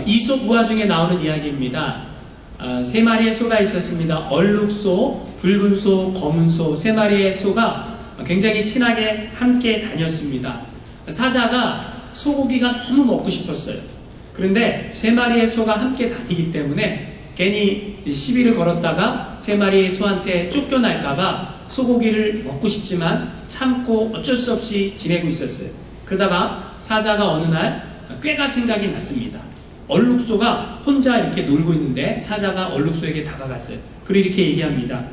이솝 우화 중에 나오는 이야기입니다. 세 마리의 소가 있었습니다. 얼룩소, 붉은 소, 검은 소, 세 마리의 소가 굉장히 친하게 함께 다녔습니다. 사자가 소고기가 너무 먹고 싶었어요. 그런데 세 마리의 소가 함께 다니기 때문에 괜히 시비를 걸었다가 세 마리의 소한테 쫓겨날까봐 소고기를 먹고 싶지만 참고 어쩔 수 없이 지내고 있었어요. 그러다가 사자가 어느 날 꾀가 생각이 났습니다. 얼룩소가 혼자 이렇게 놀고 있는데 사자가 얼룩소에게 다가갔어요. 그리고 이렇게 얘기합니다.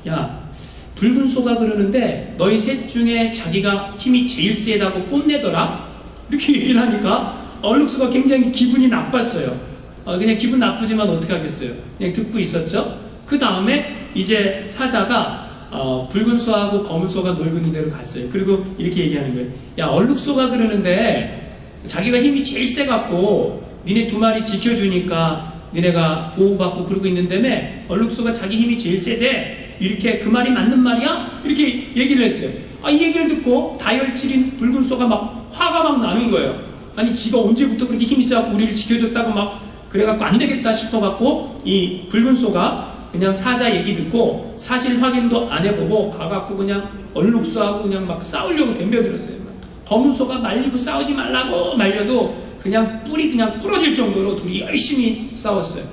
야, 붉은 소가 그러는데 너희 셋 중에 자기가 힘이 제일 세다고 뽐내더라? 이렇게 얘기를 하니까 얼룩소가 굉장히 기분이 나빴어요. 그냥 기분 나쁘지만 어떻게 하겠어요. 그냥 듣고 있었죠. 그 다음에 이제 사자가 붉은 소하고 검은 소가 놀고 있는 데로 갔어요. 그리고 이렇게 얘기하는 거예요. 야, 얼룩소가 그러는데 자기가 힘이 제일 세갖고 니네 두 마리 지켜주니까 니네가 보호받고 그러고 있는다며 얼룩소가 자기 힘이 제일 세대. 이렇게 그 말이 맞는 말이야? 이렇게 얘기를 했어요. 이 얘기를 듣고 다혈질인 붉은 소가 막 화가 막 나는 거예요. 아니 지가 언제부터 그렇게 힘이 세갖고 우리를 지켜줬다고 막 그래갖고 안 되겠다 싶어갖고 이 붉은 소가 그냥 사자 얘기 듣고 사실 확인도 안 해보고 가갖고 그냥 얼룩소하고 그냥 막 싸우려고 덤벼들었어요. 검은 소가 말리고 싸우지 말라고 말려도 그냥 뿔이 그냥 부러질 정도로 둘이 열심히 싸웠어요.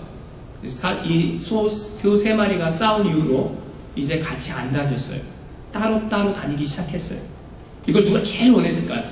이 소 세 마리가 싸운 이후로 이제 같이 안 다녔어요. 따로 다니기 시작했어요. 이걸 누가 제일 원했을까요?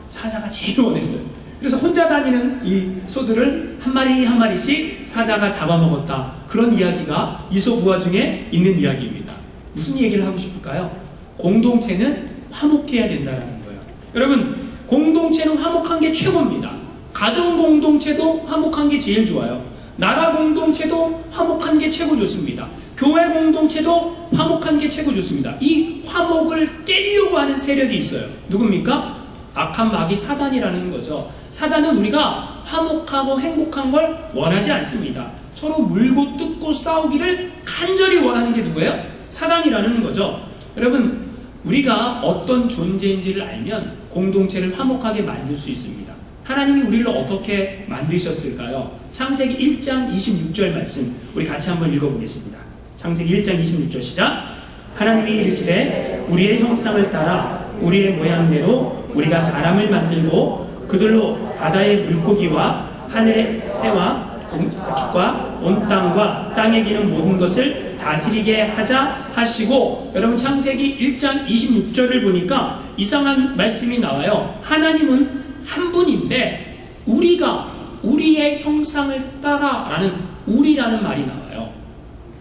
사자가 제일 원했어요. 그래서 혼자 다니는 이 소들을 한 마리 한 마리씩 사자가 잡아먹었다. 그런 이야기가 이솝 우화 중에 있는 이야기입니다. 무슨 얘기를 하고 싶을까요? 공동체는 화목해야 된다는 거예요. 여러분, 공동체는 화목한 게 최고입니다. 가정 공동체도 화목한 게 제일 좋아요. 나라 공동체도 화목한 게 최고 좋습니다. 교회 공동체도 화목한 게 최고 좋습니다. 이 화목을 깨려고 하는 세력이 있어요. 누굽니까? 악한 마귀 사단이라는 거죠. 사단은 우리가 화목하고 행복한 걸 원하지 않습니다. 서로 물고 뜯고 싸우기를 간절히 원하는 게 누구예요? 사단이라는 거죠. 여러분, 우리가 어떤 존재인지를 알면 공동체를 화목하게 만들 수 있습니다. 하나님이 우리를 어떻게 만드셨을까요? 창세기 1장 26절 말씀 우리 같이 한번 읽어보겠습니다. 창세기 1장 26절 시작. 하나님이 이르시되 우리의 형상을 따라 우리의 모양대로 우리가 사람을 만들고 그들로 바다의 물고기와 하늘의 새와 가축과 온 땅과 땅에 기는 모든 것을 다스리게 하자 하시고, 여러분 창세기 1장 26절을 보니까 이상한 말씀이 나와요. 하나님은 한 분인데 우리가 우리의 형상을 따라 라는 우리라는 말이 나와요.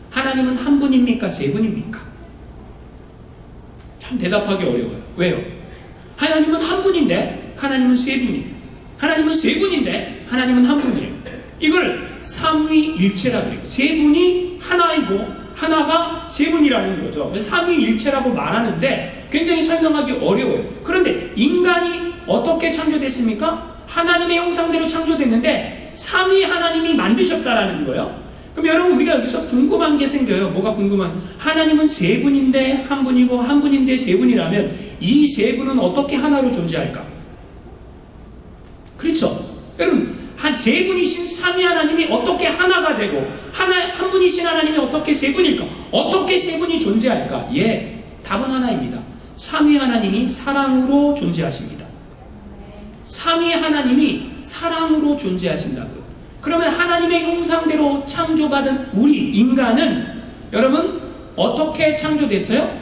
하나님은 한 분입니까? 세 분입니까? 참 대답하기 어려워요. 왜요? 하나님은 한 분인데 하나님은 세 분이에요. 하나님은 세 분인데 하나님은 한 분이에요. 이걸 삼위일체라고 해요. 세 분이 하나이고 하나가 세 분이라는 거죠. 삼위일체라고 말하는데 굉장히 설명하기 어려워요. 그런데 인간이 어떻게 창조됐습니까? 하나님의 형상대로 창조됐는데 삼위 하나님이 만드셨다라는 거예요. 그럼 여러분, 우리가 여기서 궁금한 게 생겨요. 뭐가 궁금한? 하나님은 세 분인데 한 분이고 한 분인데 세 분이라면 이 세 분은 어떻게 하나로 존재할까? 그렇죠? 여러분, 한 세 분이신 삼위 하나님이 어떻게 하나가 되고 한 분이신 하나님이 어떻게 세 분일까? 어떻게 세 분이 존재할까? 예, 답은 하나입니다. 삼위 하나님이 사랑으로 존재하십니다. 삼위 하나님이 사랑으로 존재하신다고요. 그러면 하나님의 형상대로 창조받은 우리 인간은 여러분 어떻게 창조됐어요?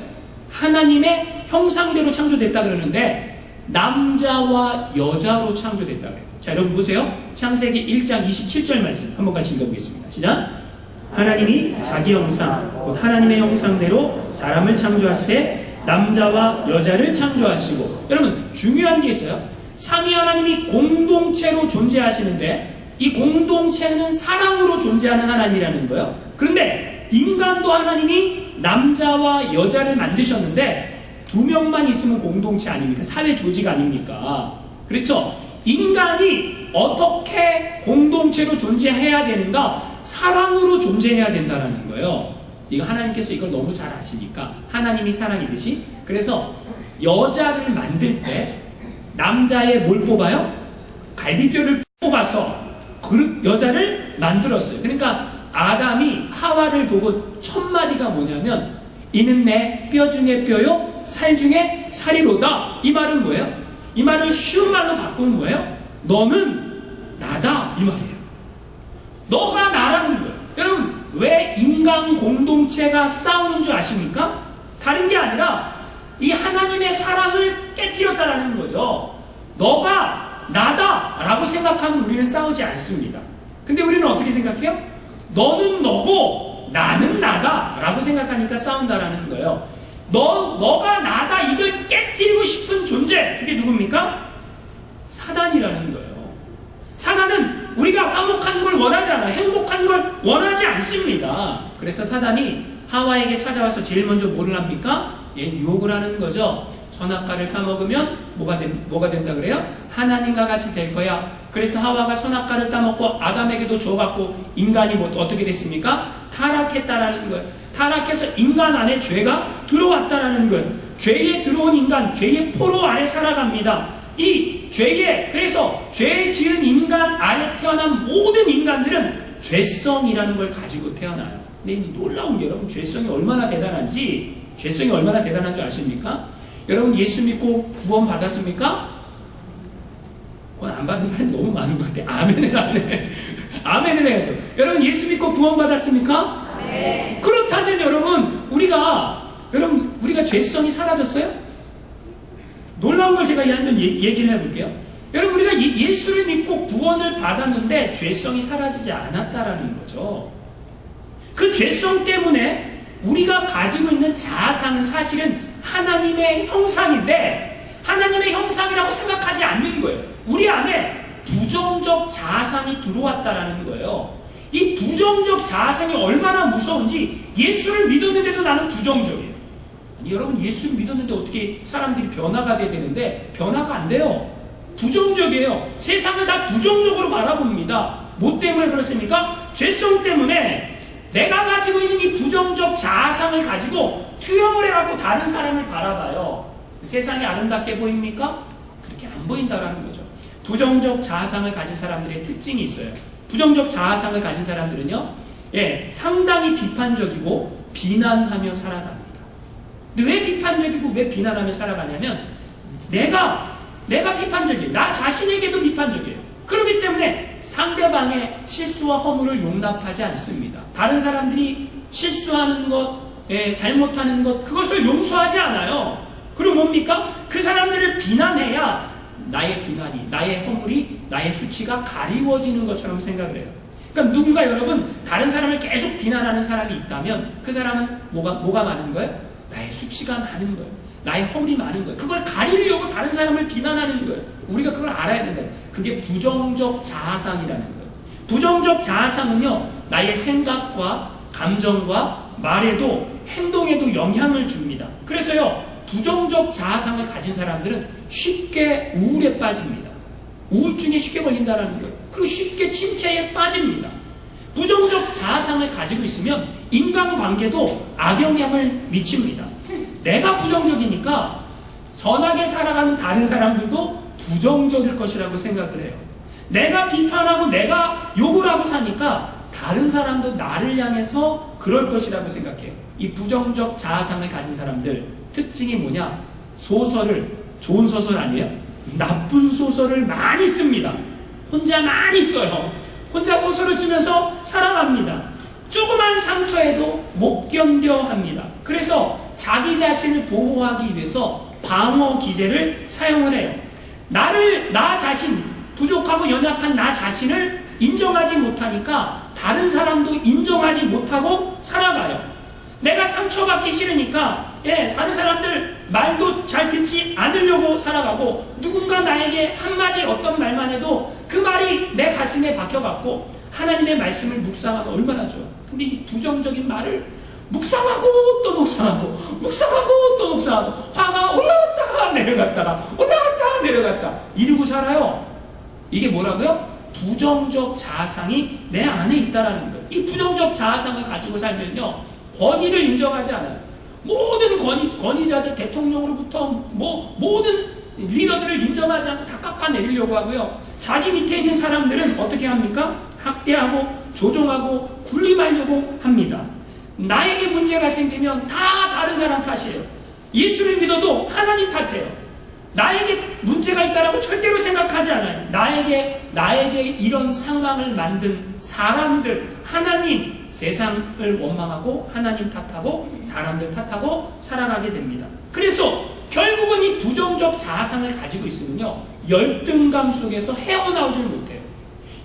하나님의 형상대로 창조됐다 그러는데 남자와 여자로 창조됐다 그래요. 자, 여러분 보세요. 창세기 1장 27절 말씀 한번 같이 읽어보겠습니다. 시작. 하나님이 자기 형상 곧 하나님의 형상대로 사람을 창조하시되 남자와 여자를 창조하시고, 여러분 중요한 게 있어요. 삼위 하나님이 공동체로 존재하시는데 이 공동체는 사랑으로 존재하는 하나님이라는 거예요. 그런데 인간도 하나님이 남자와 여자를 만드셨는데 두 명만 있으면 공동체 아닙니까? 사회 조직 아닙니까? 그렇죠? 인간이 어떻게 공동체로 존재해야 되는가? 사랑으로 존재해야 된다는 거예요. 이거 하나님께서 이걸 너무 잘 아시니까, 하나님이 사랑이듯이. 그래서 여자를 만들 때 남자의 뭘 뽑아요? 갈비뼈를 뽑아서 그 여자를 만들었어요. 그러니까 아담이 하와를 보고 첫 마디가 뭐냐면 이는 내 뼈 중에 뼈요 살 중에 살이로다. 이 말은 뭐예요? 이 말을 쉬운 말로 바꾸면 뭐예요? 너는 나다 이 말이에요. 너가 나라는 거예요. 여러분 왜 인간 공동체가 싸우는 줄 아십니까? 다른 게 아니라 이 하나님의 사랑을 깨뜨렸다라는 거죠. 너가 나다 라고 생각하면 우리는 싸우지 않습니다. 근데 우리는 어떻게 생각해요? 너는 너고 나는 나다 라고 생각하니까 싸운다라는 거예요. 너가 나다 이걸 깨뜨리고 싶은 존재, 그게 누굽니까? 사단이라는 거예요. 사단은 우리가 화목한 걸 원하지 않아요. 행복한 걸 원하지 않습니다. 그래서 사단이 하와에게 찾아와서 제일 먼저 뭐를 합니까? 유혹을 하는 거죠. 선악과를 따먹으면 뭐가 된다 그래요? 하나님과 같이 될 거야. 그래서 하와가 선악과를 따먹고 아담에게도 줘갖고 인간이 어떻게 됐습니까? 타락했다라는 거예요. 타락해서 인간 안에 죄가 들어왔다라는 거예요. 죄에 들어온 인간, 죄의 포로 안에 살아갑니다. 이 그래서 죄 지은 인간 아래 태어난 모든 인간들은 죄성이라는 걸 가지고 태어나요. 근데 놀라운 게 여러분 죄성이 얼마나 대단한 줄 아십니까? 여러분 예수 믿고 구원 받았습니까? 구원 안 받은 사람이 너무 많은 것 같아요. 아멘을 안 해. 아멘을 해야죠. 여러분 예수 믿고 구원 받았습니까? 네. 그렇다면 여러분 우리가 죄성이 사라졌어요? 놀라운 걸 제가 한번 얘기를 해볼게요. 여러분 우리가 예수를 믿고 구원을 받았는데 죄성이 사라지지 않았다라는 거죠. 그 죄성 때문에 우리가 가지고 있는 자아상은 사실은 하나님의 형상인데 하나님의 형상이라고 생각하지 않는 거예요. 우리 안에 부정적 자아상이 들어왔다라는 거예요. 이 부정적 자아상이 얼마나 무서운지 예수를 믿었는데도 나는 부정적이에요. 아니, 여러분 예수를 믿었는데 어떻게 사람들이 변화가 돼야 되는데 변화가 안 돼요. 부정적이에요. 세상을 다 부정적으로 바라봅니다. 뭐 때문에 그렇습니까? 죄성 때문에 내가 가지고 있는 이 부정적 자아상을 가지고 투영을 해갖고 다른 사람을 바라봐요. 세상이 아름답게 보입니까? 그렇게 안 보인다라는 거죠. 부정적 자아상을 가진 사람들의 특징이 있어요. 부정적 자아상을 가진 사람들은요, 상당히 비판적이고 비난하며 살아갑니다. 근데 왜 비판적이고 왜 비난하며 살아가냐면 내가 비판적이에요. 나 자신에게도 비판적이에요. 그렇기 때문에 상대방의 실수와 허물을 용납하지 않습니다. 다른 사람들이 실수하는 것, 잘못하는 것, 그것을 용서하지 않아요. 그리고 뭡니까? 그 사람들을 비난해야 나의 비난이, 나의 허물이, 나의 수치가 가리워지는 것처럼 생각을 해요. 그러니까 누군가 여러분 다른 사람을 계속 비난하는 사람이 있다면 그 사람은 뭐가 많은 거예요? 나의 수치가 많은 거예요. 나의 허물이 많은 거예요. 그걸 가리려고 다른 사람을 비난하는 거예요. 우리가 그걸 알아야 된다. 그게 부정적 자아상이라는 거예요. 부정적 자아상은요, 나의 생각과 감정과 말에도 행동에도 영향을 줍니다. 그래서요, 부정적 자아상을 가진 사람들은 쉽게 우울에 빠집니다. 우울증에 쉽게 걸린다는 거예요. 그리고 쉽게 침체에 빠집니다. 부정적 자아상을 가지고 있으면 인간관계도 악영향을 미칩니다. 내가 부정적이니까 선하게 살아가는 다른 사람들도 부정적일 것이라고 생각을 해요. 내가 비판하고 내가 욕을 하고 사니까 다른 사람도 나를 향해서 그럴 것이라고 생각해요. 이 부정적 자아상을 가진 사람들 특징이 뭐냐? 좋은 소설 아니에요? 나쁜 소설을 많이 씁니다. 혼자 많이 써요. 혼자 소설을 쓰면서 살아갑니다. 조그만 상처에도 못 견뎌 합니다. 그래서 자기 자신을 보호하기 위해서 방어 기제를 사용을 해요. 나 자신, 부족하고 연약한 나 자신을 인정하지 못하니까 다른 사람도 인정하지 못하고 살아가요. 내가 상처받기 싫으니까 다른 사람들 말도 잘 듣지 않으려고 살아가고 누군가 나에게 한마디 어떤 말만 해도 그 말이 내 가슴에 박혀갖고 하나님의 말씀을 묵상하면 얼마나 좋아. 근데 이 부정적인 말을 묵상하고 또 묵상하고 또 묵상하고 화가 올라갔다가 내려갔다 이러고 살아요. 이게 뭐라고요? 부정적 자아상이 내 안에 있다라는 거예요. 이 부정적 자아상을 가지고 살면요, 권위를 인정하지 않아요. 모든 권위자들, 대통령으로부터 모든 리더들을 인정하지 않고 다 깎아내리려고 하고요. 자기 밑에 있는 사람들은 어떻게 합니까? 학대하고 조종하고 군림하려고 합니다. 나에게 문제가 생기면 다 다른 사람 탓이에요. 예수를 믿어도 하나님 탓해요. 나에게 문제가 있다라고 절대로 생각하지 않아요. 나에게 이런 상황을 만든 사람들, 하나님, 세상을 원망하고 하나님 탓하고 사람들 탓하고 살아가게 됩니다. 그래서 결국은 이 부정적 자아상을 가지고 있으면요, 열등감 속에서 헤어나오질 못해요.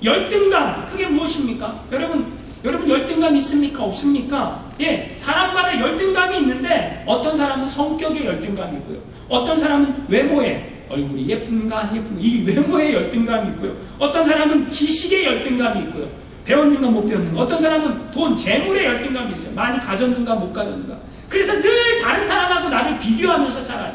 열등감, 그게 무엇입니까? 여러분 열등감 있습니까? 없습니까? 예, 사람마다 열등감이 있는데 어떤 사람은 성격에 열등감이 있고요. 어떤 사람은 외모에, 얼굴이 예쁜가 안 예쁜가, 이 외모에 열등감이 있고요. 어떤 사람은 지식에 열등감이 있고요. 배웠는가 못 배웠는가. 어떤 사람은 돈, 재물에 열등감이 있어요. 많이 가졌는가 못 가졌는가. 그래서 늘 다른 사람하고 나를 비교하면서 살아요.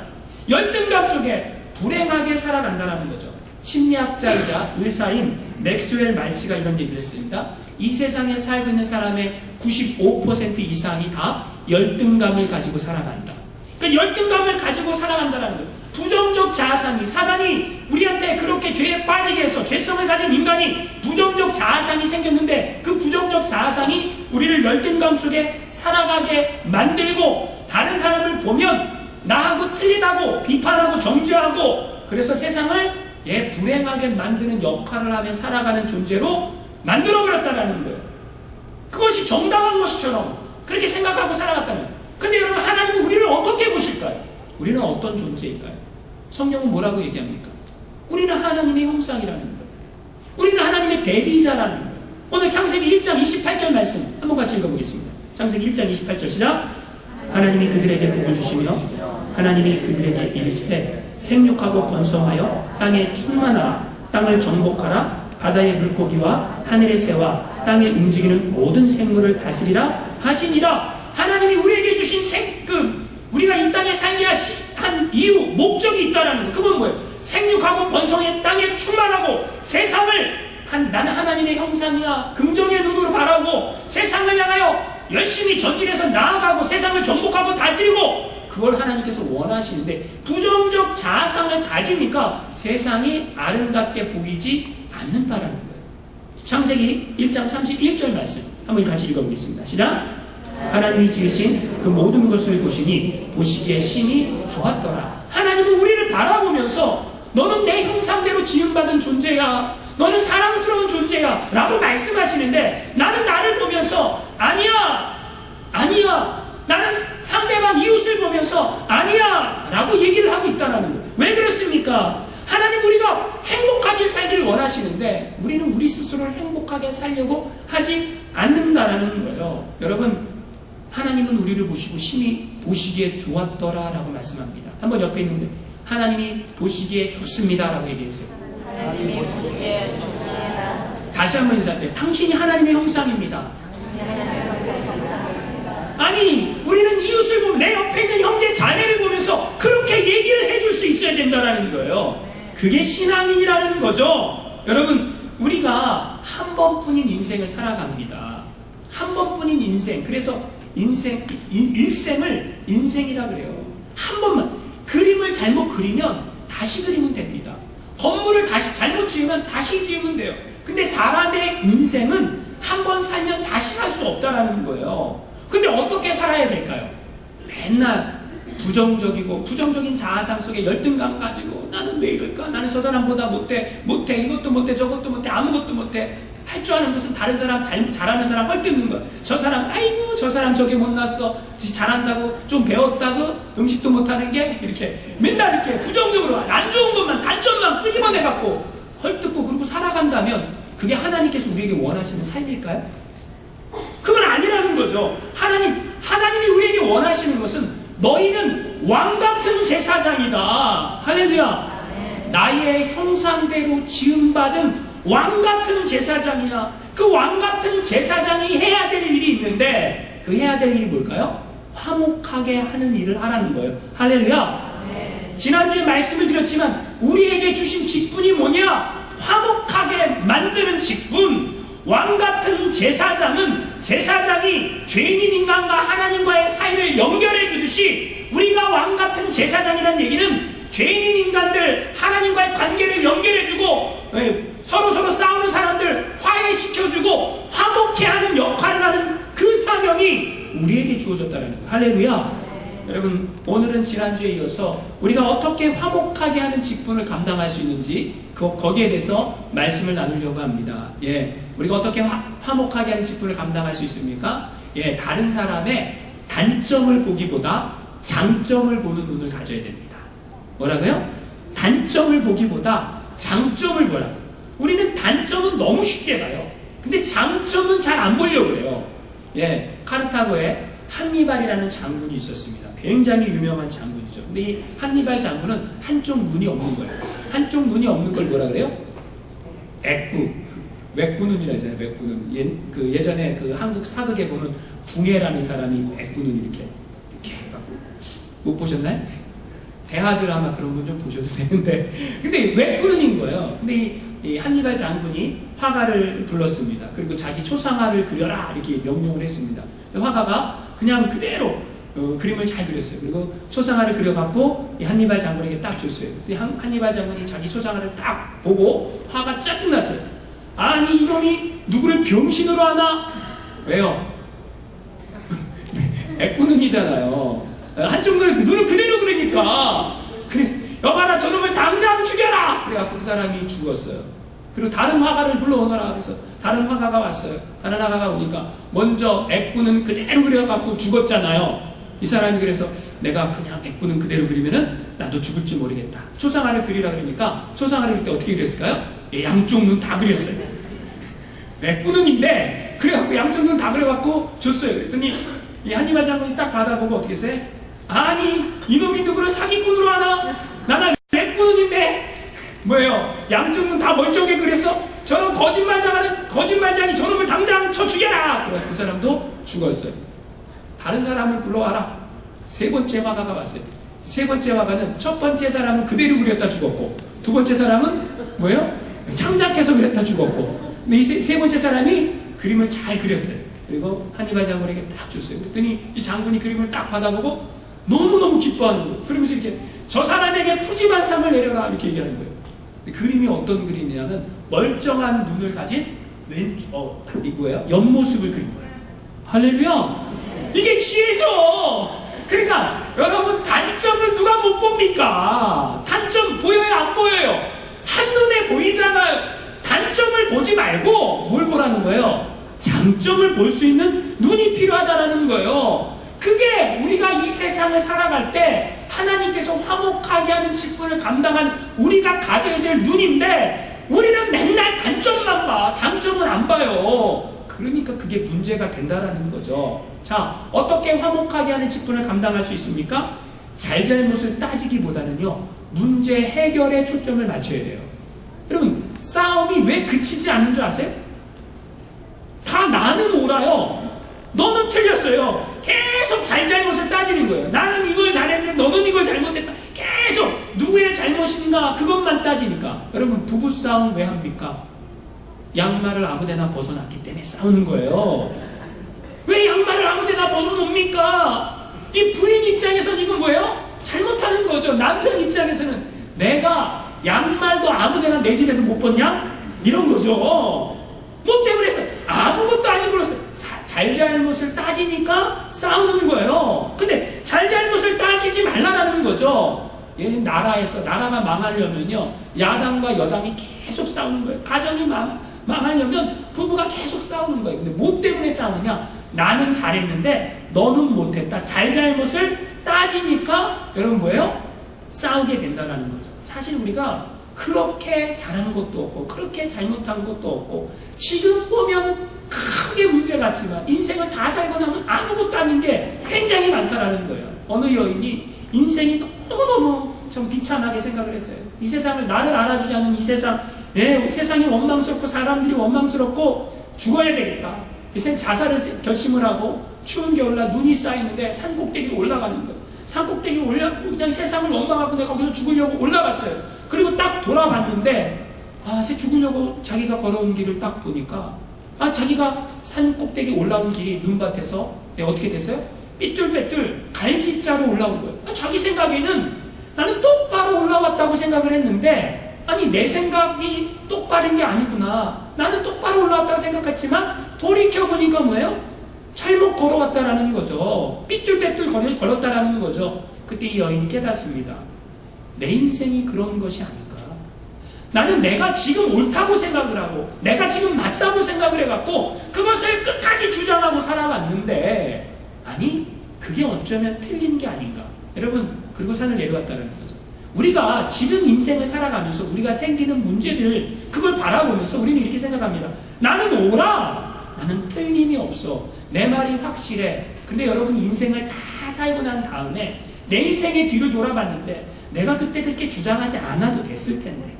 열등감 속에 불행하게 살아간다는 거죠. 심리학자이자 의사인 맥스웰 말치가 이런 얘기를 했습니다. 이 세상에 살고 있는 사람의 95% 이상이 다 열등감을 가지고 살아간다. 그러니까 열등감을 가지고 살아간다는 거예요. 부정적 자아상이, 사단이 우리한테 그렇게 죄에 빠지게 해서 죄성을 가진 인간이 부정적 자아상이 생겼는데, 그 부정적 자아상이 우리를 열등감 속에 살아가게 만들고, 다른 사람을 보면 나하고 틀리다고 비판하고 정죄하고, 그래서 세상을 불행하게 만드는 역할을 하며 살아가는 존재로 만들어버렸다는 거예요. 그것이 정당한 것처럼 그렇게 생각하고 살아갔다는 거예요. 근데 여러분, 하나님은 우리를 어떻게 보실까요? 우리는 어떤 존재일까요? 성령은 뭐라고 얘기합니까? 우리는 하나님의 형상이라는 거예요. 우리는 하나님의 대리자라는 거예요. 오늘 창세기 1장 28절 말씀 한번 같이 읽어보겠습니다. 창세기 1장 28절 시작. 하나님이 그들에게 복을 주시며 하나님이 그들에게 이르시되 생육하고 번성하여 땅에 충만하라. 땅을 정복하라. 바다의 물고기와 하늘의 새와 땅에 움직이는 모든 생물을 다스리라 하시니라. 하나님이 우리에게 주신 우리가 이 땅에 살게 한 이유, 목적이 있다라는 거. 그건 뭐예요? 생육하고 번성해 땅에 충만하고 세상을 나는 하나님의 형상이야. 긍정의 눈으로 바라고 세상을 향하여 열심히 전진해서 나아가고 세상을 정복하고 다스리고, 그걸 하나님께서 원하시는데 부정적 자아상을 가지니까 세상이 아름답게 보이지 않는다라는 거예요. 창세기 1장 31절 말씀 한번 같이 읽어보겠습니다. 시작. 하나님이 지으신 그 모든 것을 보시니 보시기에 심히 좋았더라. 하나님은 우리를 바라보면서 너는 내 형상대로 지음받은 존재야, 너는 사랑스러운 존재야 라고 말씀하시는데, 나는 나를 보면서 아니야, 나는 상대방 이웃을 보면서 아니야 라고 얘기를 하고 있다는 거예요. 왜 그렇습니까? 하나님 우리가 행복하게 살기를 원하시는데 우리는 우리 스스로를 행복하게 살려고 하지 않는다라는 거예요. 여러분, 하나님은 우리를 보시고 심히 보시기에 좋았더라 라고 말씀합니다. 한번 옆에 있는데 하나님이 보시기에 좋습니다 라고 얘기했어요. 하나님이 보시기에 좋습니다. 다시 한번 인사할게요. 당신이 하나님의 형상입니다. 아니, 우리는 이웃을 보면, 내 옆에 있는 형제 자매를 보면서 그렇게 얘기를 해줄 수 있어야 된다는 거예요. 그게 신앙인이라는 거죠. 여러분, 우리가 한 번뿐인 인생을 살아갑니다. 한 번뿐인 인생. 그래서 일생을 인생이라 그래요. 한 번만. 그림을 잘못 그리면 다시 그리면 됩니다. 건물을 다시 잘못 지으면 다시 지으면 돼요. 근데 사람의 인생은 한 번 살면 다시 살 수 없다라는 거예요. 근데 어떻게 살아야 될까요? 맨날 부정적인 자아상 속에 열등감 가지고 나는 왜 이럴까? 나는 저 사람보다 못해, 이것도 못해, 저것도 못해, 아무것도 못해. 할 줄 아는 것은 다른 사람, 잘하는 사람 헐뜯는 거야. 저 사람, 아이고, 저 사람 저게 못났어. 잘한다고, 좀 배웠다고, 음식도 못하는 게, 이렇게 맨날 이렇게 부정적으로 안 좋은 것만, 단점만 끄집어내갖고 헐뜯고 그러고 살아간다면 그게 하나님께서 우리에게 원하시는 삶일까요? 그건 아니라는 거죠. 하나님이 우리에게 원하시는 것은 너희는 왕같은 제사장이다. 할렐루야. 나의 형상대로 지음받은 왕같은 제사장이야. 그 왕같은 제사장이 해야 될 일이 있는데, 그 해야 될 일이 뭘까요? 화목하게 하는 일을 하라는 거예요. 할렐루야. 지난주에 말씀을 드렸지만 우리에게 주신 직분이 뭐냐? 화목하게 만드는 직분. 왕같은 제사장이 죄인인 인간과 하나님과의 사이를 연결해 주듯이, 우리가 왕같은 제사장이라는 얘기는 죄인인 인간들 하나님과의 관계를 연결해주고 서로 싸우는 사람들 화해시켜주고 화목해하는 역할을 하는 그 사명이 우리에게 주어졌다는 거예요. 할렐루야. 여러분, 오늘은 지난주에 이어서 우리가 어떻게 화목하게 하는 직분을 감당할 수 있는지 거기에 대해서 말씀을 나누려고 합니다. 우리가 어떻게 화목하게 하는 직분을 감당할 수 있습니까? 다른 사람의 단점을 보기보다 장점을 보는 눈을 가져야 됩니다. 뭐라고요? 단점을 보기보다 장점을 보라. 우리는 단점은 너무 쉽게 봐요. 근데 장점은 잘 안 보려고 그래요. 카르타고에 한니발이라는 장군이 있었습니다. 굉장히 유명한 장군이죠. 근데 이 한니발 장군은 한쪽 눈이 없는 거예요. 한쪽 눈이 없는 걸 뭐라 그래요? 외구눈이라 하잖아요. 외구눈. 예전에 그 한국 사극에 보면 궁예라는 사람이 외구눈 이렇게 해갖고 못 보셨나요? 대하 드라마 그런 분 좀 보셔도 되는데, 근데 외구눈인 거예요. 근데 이 한니발 장군이 화가를 불렀습니다. 그리고 자기 초상화를 그려라 이렇게 명령을 했습니다. 화가가 그냥 그대로 그림을 잘 그렸어요. 그리고 초상화를 그려갖고 이 한니발 장군에게 딱 줬어요. 한니발 장군이 자기 초상화를 딱 보고 화가 짜증났어요. 아니 이놈이 누구를 병신으로 하나? 왜요? 애꾸눈이잖아요. 한쪽 눈을 그대로 그리니까 그래, 여봐라 저놈을 당장 죽여라! 그래갖고 그 사람이 죽었어요. 그리고 다른 화가를 불러오너라 그래서 다른 화가가 왔어요. 다른 화가가 오니까 먼저 애꾸는 그대로 그려갖고 죽었잖아요. 이 사람이 그래서 내가 그냥 애꾸는 그대로 그리면은 나도 죽을지 모르겠다. 초상화를 그리라 그러니까 초상화를 그릴 때 어떻게 그렸을까요? 양쪽 눈 다 그렸어요. 애꾸는인데 그래갖고 양쪽 눈 다 그려갖고 줬어요. 그랬더니 이 한니발 장군이 딱 받아보고 어떻게 했어요? 아니 이놈이 누구를 사기꾼으로 하나? 나는 애꾸는인데 뭐예요? 양쪽 눈 다 멀쩡하게 그렸어? 저런 거짓말장이 저놈을 당장 쳐 죽여라! 그래서 그 사람도 죽었어요. 다른 사람을 불러와라. 세 번째 화가가 왔어요. 세 번째 화가는 첫 번째 사람은 그대로 그렸다 죽었고, 두 번째 사람은 뭐예요? 창작해서 그렸다 죽었고, 근데 이 세 번째 사람이 그림을 잘 그렸어요. 그리고 한니발 장군에게 딱 줬어요. 그랬더니 이 장군이 그림을 딱 받아보고 너무너무 기뻐하는 거예요. 그러면서 이렇게 저 사람에게 푸짐한 상을 내려라 이렇게 얘기하는 거예요. 근데 그림이 어떤 그림이냐면 멀쩡한 눈을 가진 옆모습을 그린 거예요. 할렐루야! 이게 지혜죠! 그러니까 여러분 단점을 누가 못 봅니까? 단점 보여요? 안 보여요? 한눈에 보이잖아요. 단점을 보지 말고 뭘 보라는 거예요? 장점을 볼 수 있는 눈이 필요하다는 거예요. 그게 우리가 이 세상을 살아갈 때 하나님께서 화목하게 하는 직분을 감당하는 우리가 가져야 될 눈인데 우리는 맨날 단점만 봐. 장점은 안 봐요. 그러니까 그게 문제가 된다라는 거죠. 자, 어떻게 화목하게 하는 직분을 감당할 수 있습니까? 잘잘못을 따지기보다는요, 문제 해결에 초점을 맞춰야 돼요. 여러분, 싸움이 왜 그치지 않는 줄 아세요? 다 나는 옳아요. 너는 틀렸어요. 계속 잘잘못을 따지는 거예요. 나는 이걸 잘했는데 너는 이걸 잘못했다. 계속 누구의 잘못인가 그것만 따지니까. 여러분, 부부싸움 왜 합니까? 양말을 아무데나 벗어놨기 때문에 싸우는 거예요. 왜 양말을 아무데나 벗어놓습니까? 이 부인 입장에서는 이건 뭐예요? 잘못하는 거죠. 남편 입장에서는 내가 양말도 아무데나 내 집에서 못 벗냐? 이런 거죠. 뭐 때문에 했어? 아무것도 아니고 그랬어요. 잘잘못을 따지니까 싸우는 거예요. 근데 잘잘못을 따지지 말라라는 거죠. 나라가 망하려면요, 야당과 여당이 계속 싸우는 거예요. 가정이 망하려면 부부가 계속 싸우는 거예요. 근데 뭐 때문에 싸우느냐? 나는 잘했는데 너는 못했다. 잘잘못을 따지니까 여러분 뭐예요? 싸우게 된다는 거죠. 사실 우리가 그렇게 잘한 것도 없고 그렇게 잘못한 것도 없고 지금 보면 크게 문제 같지만 인생을 다 살고 나면 아무것도 아닌 게 굉장히 많다라는 거예요. 어느 여인이 인생이 너무너무 좀 비참하게 생각을 했어요. 이 세상을 나를 알아주지 않는 이 세상, 세상이 원망스럽고 사람들이 원망스럽고 죽어야 되겠다. 자살을 결심을 하고 추운 겨울날 눈이 쌓이는데 산꼭대기로 올라가는 거예요. 산꼭대기로 그냥 세상을 원망하고 내가 거기서 죽으려고 올라갔어요. 그리고 딱 돌아봤는데 죽으려고 자기가 걸어온 길을 딱 보니까 자기가 산꼭대기 올라온 길이 눈밭에서 어떻게 됐어요? 삐뚤빼뚤 갈지자로 올라온 거예요. 자기 생각에는 나는 똑바로 똑바로 올라왔다고 생각을 했는데, 아니 내 생각이 똑바른 게 아니구나, 나는 똑바로 올라왔다고 생각했지만 돌이켜보니까 뭐예요? 잘못 걸어왔다라는 거죠. 삐뚤빼뚤 걸었다라는 거죠. 그때 이 여인이 깨닫습니다. 내 인생이 그런 것이 아닌가. 나는 내가 지금 옳다고 생각을 하고 내가 지금 맞다고 생각을 해갖고 그것을 끝까지 주장하고 살아왔는데, 아니 그게 어쩌면 틀린 게 아닌가. 여러분, 그리고 산을 내려왔다는 거죠. 우리가 지금 인생을 살아가면서 우리가 생기는 문제들, 그걸 바라보면서 우리는 이렇게 생각합니다. 나는 옳아, 나는 틀림이 없어, 내 말이 확실해. 근데 여러분, 인생을 다 살고 난 다음에 내 인생의 뒤를 돌아봤는데 내가 그때 그렇게 주장하지 않아도 됐을 텐데,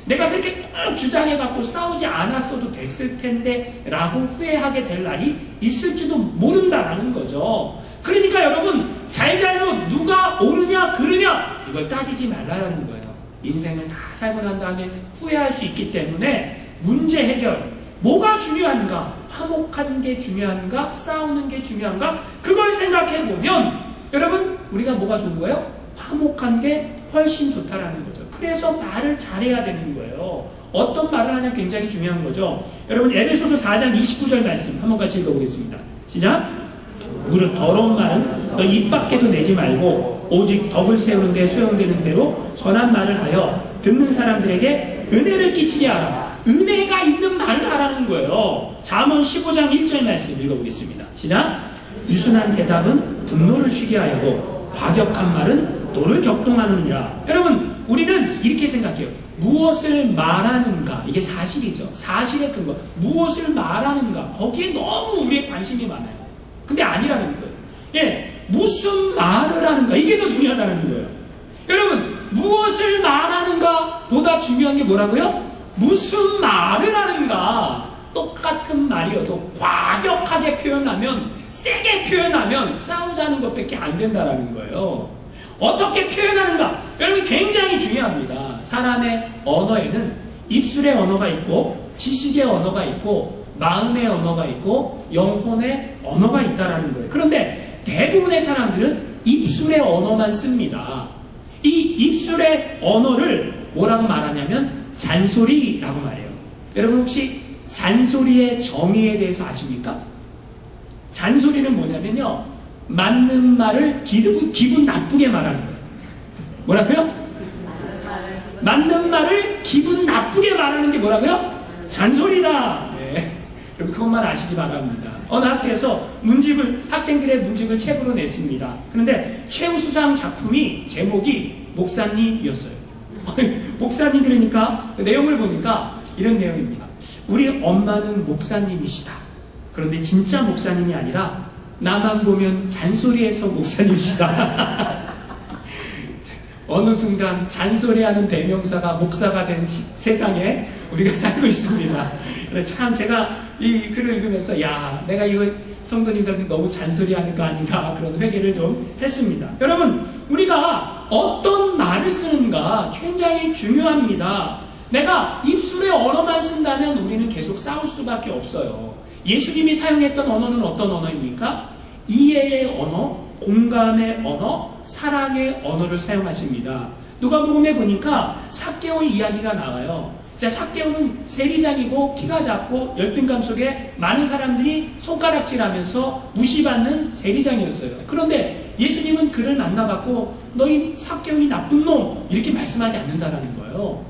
내가 그렇게 꼭 주장해갖고 싸우지 않았어도 됐을 텐데 라고 후회하게 될 날이 있을지도 모른다라는 거죠. 그러니까 여러분, 잘잘못 누가 옳으냐 그르냐 이걸 따지지 말라는 거예요. 인생을 다 살고 난 다음에 후회할 수 있기 때문에 문제 해결, 뭐가 중요한가, 화목한 게 중요한가, 싸우는 게 중요한가, 그걸 생각해보면 여러분, 우리가 뭐가 좋은 거예요? 화목한 게 훨씬 좋다라는 거죠. 그래서 말을 잘해야 되는 거예요. 어떤 말을 하냐 굉장히 중요한 거죠. 여러분, 에베소서 4장 29절 말씀 한번 같이 읽어보겠습니다. 시작. 무릇 더러운 말은 너 입 밖에도 내지 말고 오직 덕을 세우는 데 소용되는 대로 선한 말을 하여 듣는 사람들에게 은혜를 끼치게 하라. 은혜가 있는 말을 하라는 거예요. 잠언 15장 1절 말씀 읽어보겠습니다. 시작. 유순한 대답은 분노를 쉬게 하여도 과격한 말은 너를 격동하느니라. 여러분, 우리는 이렇게 생각해요. 무엇을 말하는가, 이게 사실이죠. 사실의 근거, 무엇을 말하는가, 거기에 너무 우리의 관심이 많아요. 근데 아니라는 거예요. 예, 무슨 말을 하는가, 이게 더 중요하다는 거예요. 여러분, 무엇을 말하는가 보다 중요한 게 뭐라고요? 무슨 말을 하는가. 똑같은 말이어도 과격하게 표현하면, 세게 표현하면 싸우자는 것밖에 안 된다는 거예요. 어떻게 표현하는가, 여러분 굉장히 중요합니다. 사람의 언어에는 입술의 언어가 있고 지식의 언어가 있고 마음의 언어가 있고 영혼의 언어가 있다는 거예요. 그런데 대부분의 사람들은 입술의 언어만 씁니다. 이 입술의 언어를 뭐라고 말하냐면 잔소리라고 말해요. 여러분, 혹시 잔소리의 정의에 대해서 아십니까? 잔소리는 뭐냐면요, 맞는 말을 기분 나쁘게 말하는 거예요. 뭐라고요? 맞는 말을 기분 나쁘게 말하는 게 뭐라고요? 잔소리다. 네. 여러분, 그것만 아시기 바랍니다. 어느 학교에서 학생들의 문집을 책으로 냈습니다. 그런데 최우수상 작품이 제목이 목사님이었어요. 목사님, 그러니까 그 내용을 보니까 이런 내용입니다. 우리 엄마는 목사님이시다. 그런데 진짜 목사님이 아니라 나만 보면 잔소리해서 목사님이시다. 어느 순간 잔소리하는 대명사가 목사가 된 세상에 우리가 살고 있습니다. 참 제가 이 글을 읽으면서, 야, 내가 이거 성도님들한테 너무 잔소리하는 거 아닌가, 그런 회개를 좀 했습니다. 여러분, 우리가 어떤 말을 쓰는가 굉장히 중요합니다. 내가 입술의 언어만 쓴다면 우리는 계속 싸울 수밖에 없어요. 예수님이 사용했던 언어는 어떤 언어입니까? 이해의 언어, 공감의 언어, 사랑의 언어를 사용하십니다. 누가복음에 보니까 삭개오의 이야기가 나와요. 자, 삭개오는 세리장이고 키가 작고 열등감 속에 많은 사람들이 손가락질하면서 무시받는 세리장이었어요. 그런데 예수님은 그를 만나봤고 너희 삭개오 이 나쁜 놈, 이렇게 말씀하지 않는다라는 거예요.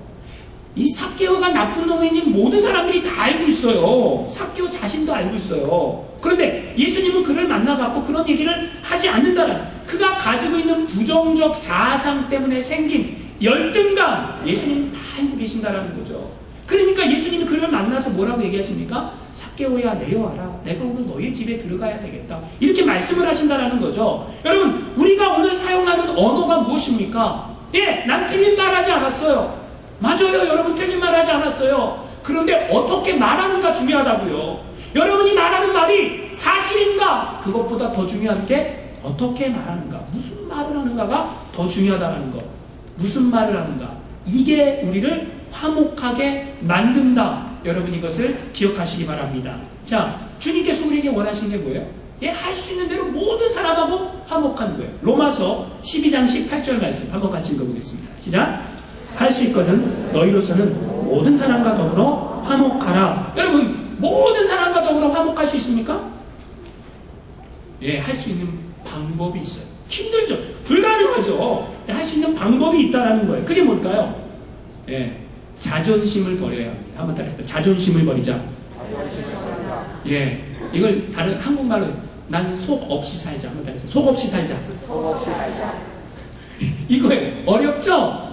이 삭개오가 나쁜 놈인지 모든 사람들이 다 알고 있어요. 삭개오 자신도 알고 있어요. 그런데 예수님은 그를 만나봤고 그런 얘기를 하지 않는다는, 그가 가지고 있는 부정적 자아상 때문에 생긴 열등감, 예수님은 다 알고 계신다는 거죠. 그러니까 예수님이 그를 만나서 뭐라고 얘기하십니까? 삭개오야, 내려와라. 내가 오늘 너희 집에 들어가야 되겠다. 이렇게 말씀을 하신다는 거죠. 여러분, 우리가 오늘 사용하는 언어가 무엇입니까? 예, 난 틀린 말 하지 않았어요. 맞아요, 여러분, 틀린 말 하지 않았어요. 그런데 어떻게 말하는가 중요하다고요. 여러분이 말하는 말이 사실인가? 그것보다 더 중요한 게 어떻게 말하는가, 무슨 말을 하는가가 더 중요하다는 거. 무슨 말을 하는가, 이게 우리를 화목하게 만든다. 여러분, 이것을 기억하시기 바랍니다. 자, 주님께서 우리에게 원하시는 게 뭐예요? 할 수 있는 대로 모든 사람하고 화목한 거예요. 로마서 12장 18절 말씀 한번 같이 읽어보겠습니다. 시작. 할 수 있거든 너희로서는 모든 사람과 더불어 화목하라. 여러분, 모든 사람과 더불어 화목할 수 있습니까? 할 수 있는 방법이 있어요. 힘들죠. 불가능하죠. 할 수 있는 방법이 있다라는 거예요. 그게 뭘까요? 자존심을 버려야 합니다. 한번 따라해서 자존심을 버리자. 이걸 다른 한국말로 난 속 없이 살자. 한번 따라해서 속 없이 살자. 이거예요. 어렵죠?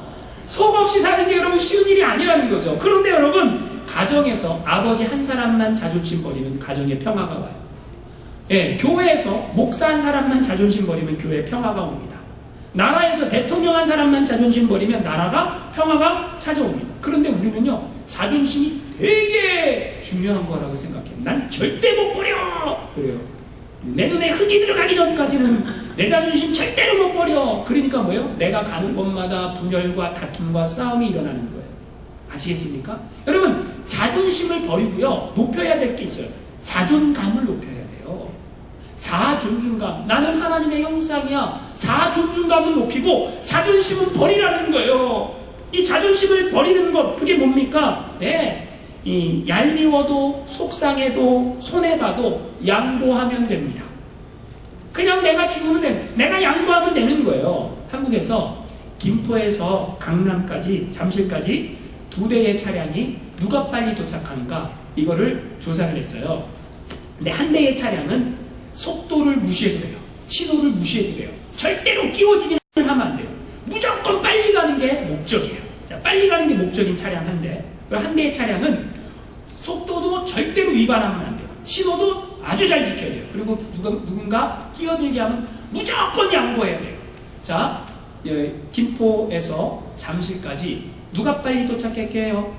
속 없이 사는 게 여러분 쉬운 일이 아니라는 거죠. 그런데 여러분, 가정에서 아버지 한 사람만 자존심 버리면 가정에 평화가 와요. 교회에서 목사 한 사람만 자존심 버리면 교회에 평화가 옵니다. 나라에서 대통령 한 사람만 자존심 버리면 나라가 평화가 찾아옵니다. 그런데 우리는요, 자존심이 되게 중요한 거라고 생각해요. 난 절대 못 버려! 그래요. 내 눈에 흙이 들어가기 전까지는 내 자존심 절대로 못 버려! 그러니까 뭐예요? 내가 가는 곳마다 분열과 다툼과 싸움이 일어나는 거예요. 아시겠습니까? 여러분, 자존심을 버리고요, 높여야 될 게 있어요. 자존감을 높여야 돼요. 자아 존중감. 나는 하나님의 형상이야. 자아 존중감은 높이고 자존심은 버리라는 거예요. 이 자존심을 버리는 것, 그게 뭡니까? 이 얄미워도 속상해도 손해봐도 양보하면 됩니다. 그냥 내가 죽으면 돼. 내가 양보하면 되는 거예요. 한국에서 김포에서 강남까지 잠실까지 2대의 차량이 누가 빨리 도착하는가, 이거를 조사를 했어요. 근데 한 대의 차량은 속도를 무시해도 돼요. 신호를 무시해도 돼요. 절대로 끼워주기는 하면 안 돼요. 무조건 빨리 가는 게 목적이에요. 자, 빨리 가는 게 목적인 차량 한 대. 한 대의 차량은 속도도 절대로 위반하면 안 돼요. 신호도 아주 잘 지켜야 돼요. 그리고 누군가 끼어들게 하면 무조건 양보해야 돼요. 자, 김포에서 잠실까지 누가 빨리 도착할게요?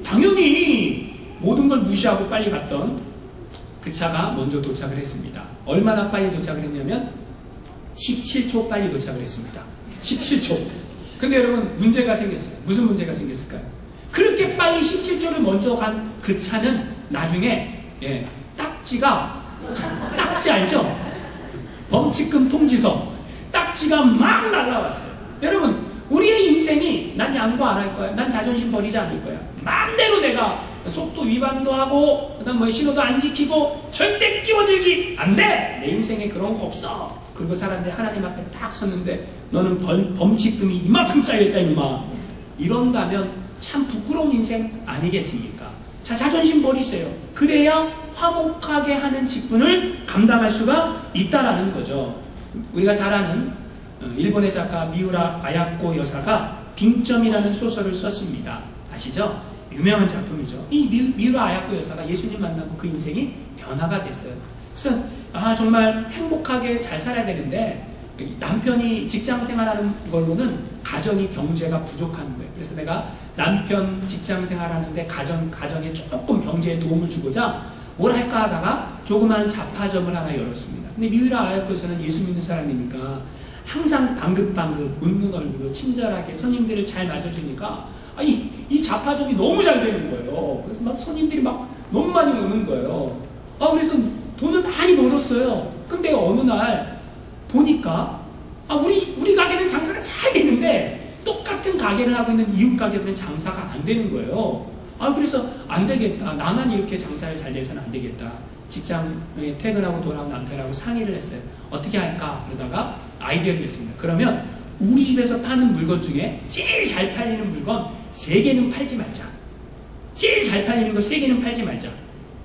당연히 모든 걸 무시하고 빨리 갔던 그 차가 먼저 도착을 했습니다. 얼마나 빨리 도착을 했냐면 17초 빨리 도착을 했습니다. 17초. 근데 여러분, 문제가 생겼어요. 무슨 문제가 생겼을까요? 그렇게 빨리 17초를 먼저 간 그 차는 나중에 딱지 알죠? 범칙금 통지서 딱지가 막 날라왔어요. 여러분, 우리의 인생이 난 양보 안 할 거야. 난 자존심 버리지 않을 거야. 마음대로 내가 속도 위반도 하고 그다음 신호도 안 지키고 절대 끼어들기 안 돼. 내 인생에 그런 거 없어. 그리고 사람들이 하나님 앞에 딱 섰는데 너는 범칙금이 이만큼 쌓여있다 임마. 이런다면 참 부끄러운 인생 아니겠습니까? 자, 자존심 버리세요. 그래야 화목하게 하는 직분을 감당할 수가 있다라는 거죠. 우리가 잘 아는 일본의 작가 미우라 아야코 여사가 빙점이라는 소설을 썼습니다. 아시죠? 유명한 작품이죠. 이 미우라 아야코 여사가 예수님 만나고 그 인생이 변화가 됐어요. 그래서 정말 행복하게 잘 살아야 되는데 남편이 직장 생활하는 걸로는 가정이 경제가 부족한 거예요. 그래서 내가 남편 직장 생활하는데 가정에 조금 경제에 도움을 주고자 뭘 할까 하다가 조그만 잡화점을 하나 열었습니다. 근데 미우라 아야코에서는 예수 믿는 사람이니까 항상 방긋방긋 웃는 얼굴로 친절하게 손님들을 잘 맞아주니까 이 잡화점이 너무 잘 되는 거예요. 그래서 막 손님들이 막 너무 많이 오는 거예요. 그래서 돈을 많이 벌었어요. 근데 어느 날 보니까 우리 가게는 장사가 잘 되는데 똑같은 가게를 하고 있는 이웃 가게들은 장사가 안 되는 거예요. 그래서 안 되겠다. 나만 이렇게 장사를 잘 돼서는 안 되겠다. 직장에 퇴근하고 돌아온 남편하고 상의를 했어요. 어떻게 할까? 그러다가 아이디어를 냈습니다. 그러면 우리 집에서 파는 물건 중에 제일 잘 팔리는 물건 3개는 팔지 말자. 제일 잘 팔리는 거 3개는 팔지 말자.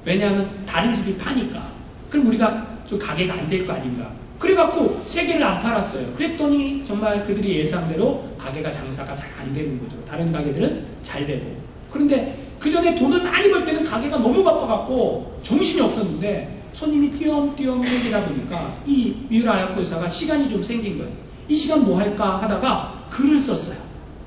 왜냐하면 다른 집이 파니까. 그럼 우리가 좀 가게가 안 될 거 아닌가. 그래갖고 3개를 안 팔았어요. 그랬더니 정말 그들이 예상대로 가게가 장사가 잘 안 되는 거죠. 다른 가게들은 잘 되고. 그런데 그 전에 돈을 많이 벌 때는 가게가 너무 바빠갖고 정신이 없었는데 손님이 띄엄띄엄 생기다 보니까 이 미우라 아야코 여사가 시간이 좀 생긴 거예요. 이 시간 뭐 할까 하다가 글을 썼어요.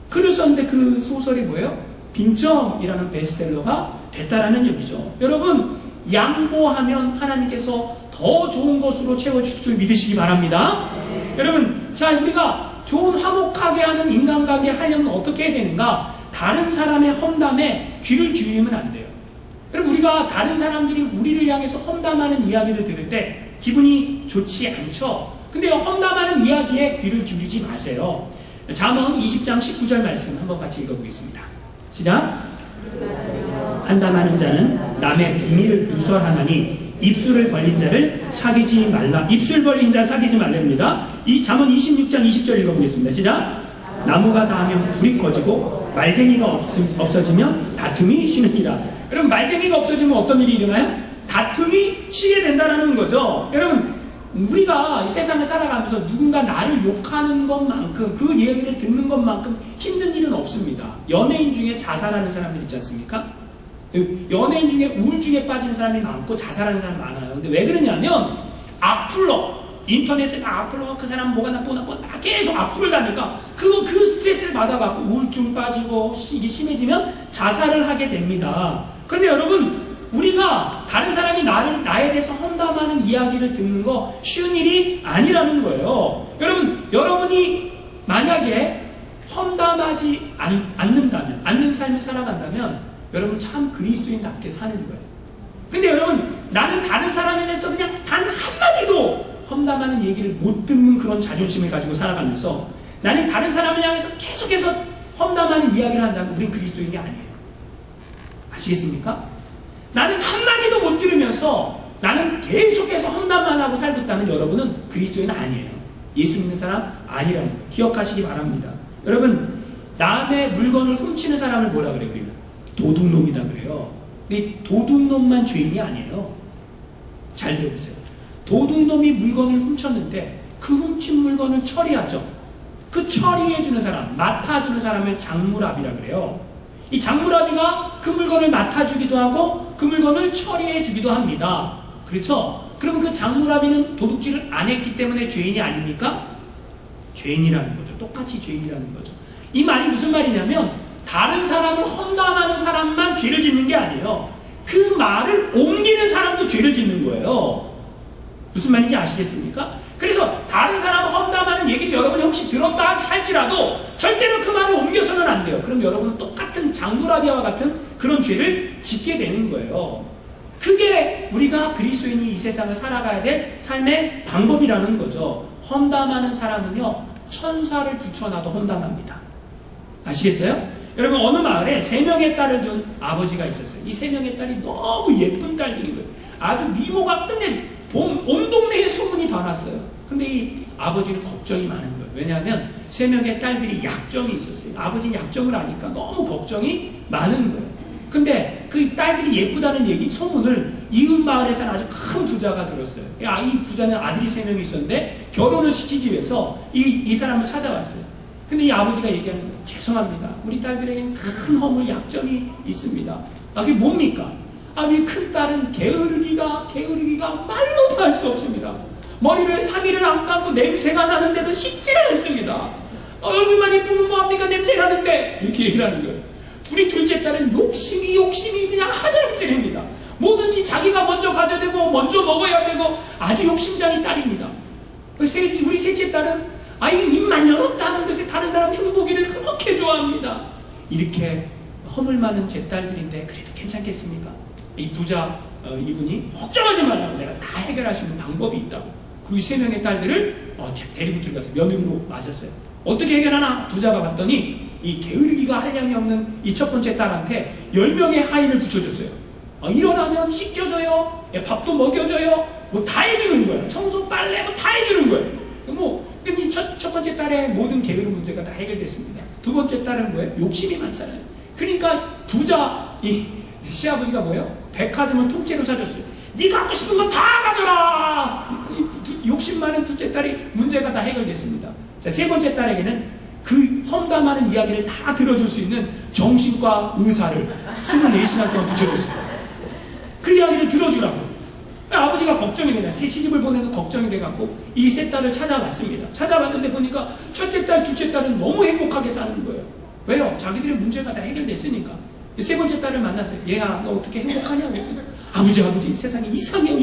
글을 썼는데 그 소설이 뭐예요? 빙점이라는 베스트셀러가 됐다라는 얘기죠. 여러분, 양보하면 하나님께서 더 좋은 것으로 채워주실 줄 믿으시기 바랍니다. 여러분, 자, 우리가 좋은 화목하게 하는 인간관계를 하려면 어떻게 해야 되는가? 다른 사람의 험담에 귀를 기울이면 안 돼요. 여러분, 우리가 다른 사람들이 우리를 향해서 험담하는 이야기를 들을 때 기분이 좋지 않죠? 근데 험담하는 이야기에 귀를 기울이지 마세요. 잠언 20장 19절 말씀 한번 같이 읽어보겠습니다. 시작. 한담하는 자는 남의 비밀을 누설하나니 입술을 벌린 자를 사귀지 말라. 입술 벌린 자 사귀지 말랍니다. 이 잠언 26장 20절 읽어보겠습니다. 시작. 나무가 다하면 불이 꺼지고 말쟁이가 없어지면 다툼이 쉬느니라. 그럼 말쟁이가 없어지면 어떤 일이 일어나요? 다툼이 쉬게 된다는 거죠. 여러분, 우리가 이 세상을 살아가면서 누군가 나를 욕하는 것만큼, 그 얘기를 듣는 것만큼 힘든 일은 없습니다. 연예인 중에 자살하는 사람들 있지 않습니까? 연예인 중에 우울증에 빠지는 사람이 많고 자살하는 사람이 많아요. 근데 왜 그러냐면 악플러, 인터넷에 악플러, 그 사람 뭐가 나쁘고 계속 악플을 다니까 그 스트레스를 받아갖고 우울증 빠지고 이게 심해지면 자살을 하게 됩니다. 근데 여러분, 우리가 다른 사람이 나에 대해서 험담하는 이야기를 듣는 거 쉬운 일이 아니라는 거예요. 여러분이 만약에 험담하지 않는 삶을 살아간다면 여러분 참 그리스도인답게 사는 거예요. 근데 여러분, 나는 다른 사람에 대해서 그냥 단 한마디도 험담하는 얘기를 못 듣는 그런 자존심을 가지고 살아가면서 나는 다른 사람을 향해서 계속해서 험담하는 이야기를 한다면 우린 그리스도인이 아니에요. 아시겠습니까? 나는 한마디도 못 들으면서 나는 계속해서 험담만 하고 살고 있다면 여러분은 그리스도인 아니에요. 예수 믿는 사람 아니라는 거예요. 기억하시기 바랍니다. 여러분, 남의 물건을 훔치는 사람을 뭐라 그래요? 우리는 도둑놈이다 그래요. 근데 도둑놈만 죄인이 아니에요. 잘 들어보세요. 도둑놈이 물건을 훔쳤는데 그 훔친 물건을 처리하죠. 그 처리해주는 사람, 맡아주는 사람을 장물아비라 그래요. 이 장물아비가 그 물건을 맡아주기도 하고 그 물건을 처리해주기도 합니다. 그렇죠? 그러면 그 장물아비는 도둑질을 안 했기 때문에 죄인이 아닙니까? 죄인이라는 거죠. 똑같이 죄인이라는 거죠. 이 말이 무슨 말이냐면 다른 사람을 험담하는 사람만 죄를 짓는 게 아니에요. 그 말을 옮기는 사람도 죄를 짓는 거예요. 무슨 말인지 아시겠습니까? 그래서 다른 사람을 험담하는 얘기를 여러분이 혹시 들었다 할지라도 절대로 그 말을 옮겨서는 안 돼요. 그럼 여러분은 똑같은 장물아비와 같은 그런 죄를 짓게 되는 거예요. 그게 우리가 그리스도인이 이 세상을 살아가야 될 삶의 방법이라는 거죠. 험담하는 사람은요, 천사를 붙여놔도 험담합니다. 아시겠어요? 여러분, 어느 마을에 3명의 딸을 둔 아버지가 있었어요. 이 3명의 딸이 너무 예쁜 딸들인 거예요. 아주 미모가 끝내 온 동네에 소문이 다 났어요. 근데 이 아버지는 걱정이 많은 거예요. 왜냐하면 3명의 딸들이 약점이 있었어요. 아버지는 약점을 아니까 너무 걱정이 많은 거예요. 근데 그 딸들이 예쁘다는 얘기, 소문을 이웃 마을에 사는 아주 큰 부자가 들었어요. 이 부자는 아들이 3명이 있었는데 결혼을 시키기 위해서 이 사람을 찾아왔어요. 근데 이 아버지가 얘기하는 거예요. 죄송합니다. 우리 딸들에게는 큰 허물, 약점이 있습니다. 그게 뭡니까? 우리 큰 딸은 게으르기가 말로도 할 수 없습니다. 머리를 3일을 안 감고 냄새가 나는데도 씻지를 않습니다. 얼굴만 이쁘면 뭐합니까? 냄새 나는데. 이렇게 얘기를 하는 거예요. 우리 둘째 딸은 욕심이 그냥 하늘음질입니다. 뭐든지 자기가 먼저 가져야 되고 먼저 먹어야 되고 아주 욕심장인 딸입니다. 우리 셋째 딸은 입만 열었다 하는 것에 다른 사람 흉보기를 그렇게 좋아합니다. 이렇게 허물 많은 제 딸들인데 그래도 괜찮겠습니까? 이 부자 이분이 걱정하지 말라고 내가 다 해결할 수 있는 방법이 있다고. 그리고 3명의 딸들을 데리고 들어가서 며느리로 맞았어요. 어떻게 해결하나? 부자가 봤더니 이 게으르기가 한량이 없는 이 첫 번째 딸한테 10명의 하인을 붙여줬어요. 일어나면 씻겨줘요, 밥도 먹여줘요, 뭐 다 해주는 거예요. 청소, 빨래 뭐 다 해주는 거예요. 이 첫 번째 딸의 모든 게으른 문제가 다 해결됐습니다. 두 번째 딸은 뭐예요? 욕심이 많잖아요. 그러니까 부자 이 시아버지가 뭐예요? 백화점을 통째로 사줬어요. 네가 갖고 싶은 거 다 가져라. 욕심 많은 둘째 딸이 문제가 다 해결됐습니다. 자, 세 번째 딸에게는 그 험담하는 이야기를 다 들어줄 수 있는 정신과 의사를 24시간 동안 붙여줬어요. 그 이야기를 들어주라고. 아버지가 걱정이 되냐. 새 시집을 보내는 걱정이 돼갖고 이 세 딸을 찾아왔습니다. 찾아왔는데 보니까 첫째 딸, 둘째 딸은 너무 행복하게 사는 거예요. 왜요? 자기들의 문제가 다 해결됐으니까. 세 번째 딸을 만났어요. 얘야, 너 어떻게 행복하냐고. 아버지, 세상이 이상해요.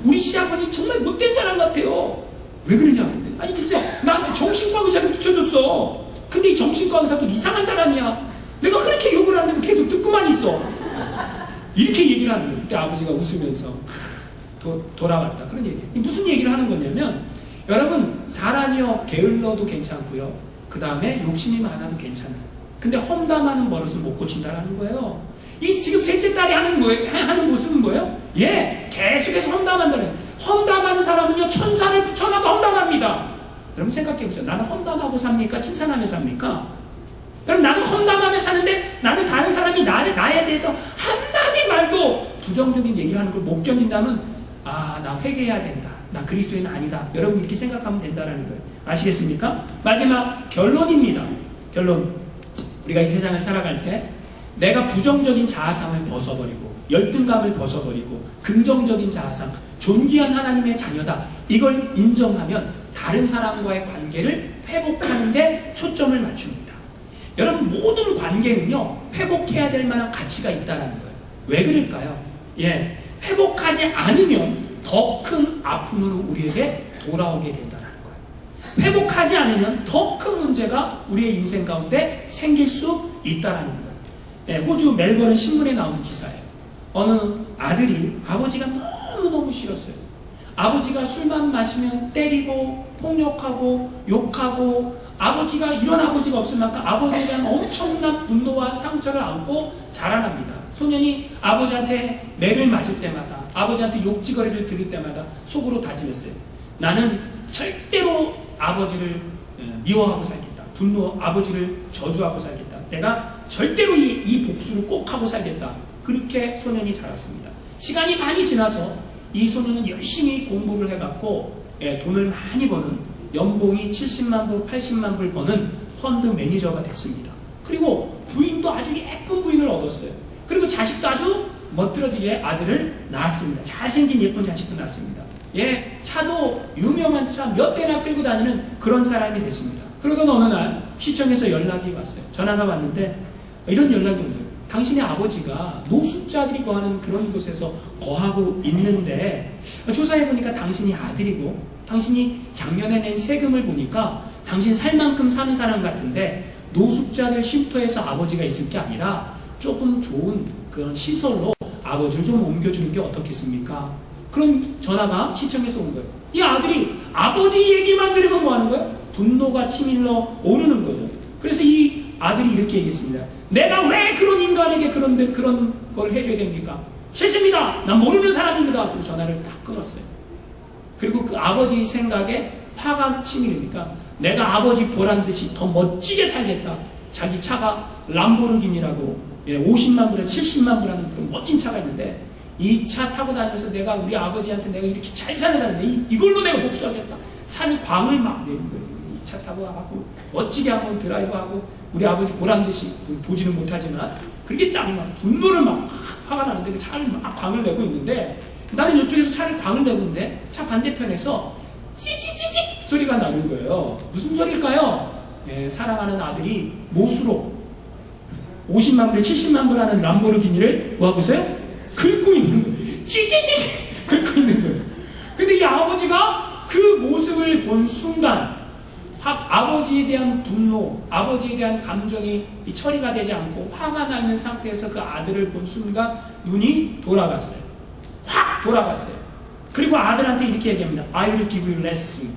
우리 시아버님 정말 못된 사람 같아요. 왜 그러냐. 글쎄, 나한테 정신과 의사를 붙여줬어. 근데 이 정신과 의사도 이상한 사람이야. 내가 그렇게 욕을 하는데도 계속 듣고만 있어. 이렇게 얘기를 하는 거예요. 그때 아버지가 웃으면서 돌아왔다. 그런 얘기예요. 무슨 얘기를 하는 거냐면, 여러분, 사람이요 게을러도 괜찮고요, 그 다음에 욕심이 많아도 괜찮아요. 근데 험담하는 버릇은 못 고친다라는 거예요. 이 지금 셋째 딸이 하는 모습은 뭐예요? 계속해서 험담한다는. 험담하는 사람은요, 천사를 붙여놔도 험담합니다. 여러분 생각해보세요. 나는 험담하고 삽니까? 칭찬하며 삽니까? 여러분, 나는 험담하며 사는데 나는 다른 사람이 나에 대해서 한마디 말도 부정적인 얘기를 하는 걸 못 견딘다면, 나 회개해야 된다. 나 그리스도인 아니다. 여러분 이렇게 생각하면 된다는 거예요. 아시겠습니까? 마지막 결론입니다. 결론. 우리가 이 세상을 살아갈 때 내가 부정적인 자아상을 벗어버리고 열등감을 벗어버리고 긍정적인 자아상, 존귀한 하나님의 자녀다, 이걸 인정하면 다른 사람과의 관계를 회복하는 데 초점을 맞춥니다. 여러분, 모든 관계는요, 회복해야 될 만한 가치가 있다는 거예요. 왜 그럴까요? 회복하지 않으면 더 큰 아픔으로 우리에게 돌아오게 된다는 거예요. 회복하지 않으면 더 큰 문제가 우리의 인생 가운데 생길 수 있다는 거예요. 호주 멜버른 신문에 나온 기사예요. 어느 아들이 아버지가 너무너무 싫었어요. 아버지가 술만 마시면 때리고 폭력하고 욕하고, 아버지가 이런 아버지가 없을 만큼 아버지에 대한 엄청난 분노와 상처를 안고 자라납니다. 소년이 아버지한테 매를 맞을 때마다, 아버지한테 욕지거리를 들을 때마다 속으로 다짐했어요. 나는 절대로 아버지를 미워하고 살겠다. 아버지를 저주하고 살겠다. 내가 절대로 이 복수를 꼭 하고 살겠다. 그렇게 소년이 자랐습니다. 시간이 많이 지나서 이 소년은 열심히 공부를 해갖고 돈을 많이 버는, 연봉이 70만 불, 80만 불 버는 펀드 매니저가 됐습니다. 그리고 부인도 아주 예쁜 부인을 얻었어요. 그리고 자식도 아주 멋들어지게 아들을 낳았습니다. 잘생긴 예쁜 자식도 낳았습니다. 차도 유명한 차 몇 대나 끌고 다니는 그런 사람이 됐습니다. 그러던 어느 날 시청에서 연락이 왔어요. 전화가 왔는데 이런 연락이 온 거예요. 당신의 아버지가 노숙자들이 거하는 그런 곳에서 거하고 있는데, 조사해보니까 당신이 아들이고 당신이 작년에 낸 세금을 보니까 당신 살 만큼 사는 사람 같은데, 노숙자들 쉼터에서 아버지가 있을 게 아니라 조금 좋은 그런 시설로 아버지를 좀 옮겨주는 게 어떻겠습니까? 그런 전화가 시청에서 온 거예요. 이 아들이 아버지 얘기만 들으면 뭐 하는 거예요? 분노가 치밀러 오르는 거죠. 그래서 이 아들이 이렇게 얘기했습니다. 내가 왜 그런 인간에게 그런 걸 해줘야 됩니까? 싫습니다. 난 모르는 사람입니다. 그리고 전화를 딱 끊었어요. 그리고 그 아버지 생각에 화가 치밀으니까 내가 아버지 보란 듯이 더 멋지게 살겠다. 자기 차가 람보르기니라고 50만 불에 70만 불하는 그런 멋진 차가 있는데, 이 차 타고 다니면서 내가 우리 아버지한테 내가 이렇게 잘 사는 사람인데 이걸로 내가 복수하겠다. 차는 광을 막 내는 거예요. 이 차 타고 가고 멋지게 한번 드라이브하고 우리 아버지 보란 듯이, 보지는 못하지만 그렇게 딱 막 분노를 막 화가 나는데 그 차를 막 광을 내고 있는데, 나는 이쪽에서 차를 광을 내고 있는데 차 반대편에서 찌찌찌찌 소리가 나는 거예요. 무슨 소리일까요? 사랑하는 아들이 못으로 50만 불에 70만 불 하는 람보르기니를 뭐하고 있어요? 긁고 있는 거예요. 찌찌찌찌 긁고 있는 거예요. 근데 이 아버지가 그 모습을 본 순간 아버지에 대한 분노, 아버지에 대한 감정이 처리가 되지 않고 화가 나 있는 상태에서 그 아들을 본 순간 눈이 돌아갔어요. 확 돌아갔어요. 그리고 아들한테 이렇게 얘기합니다. I will give you lesson.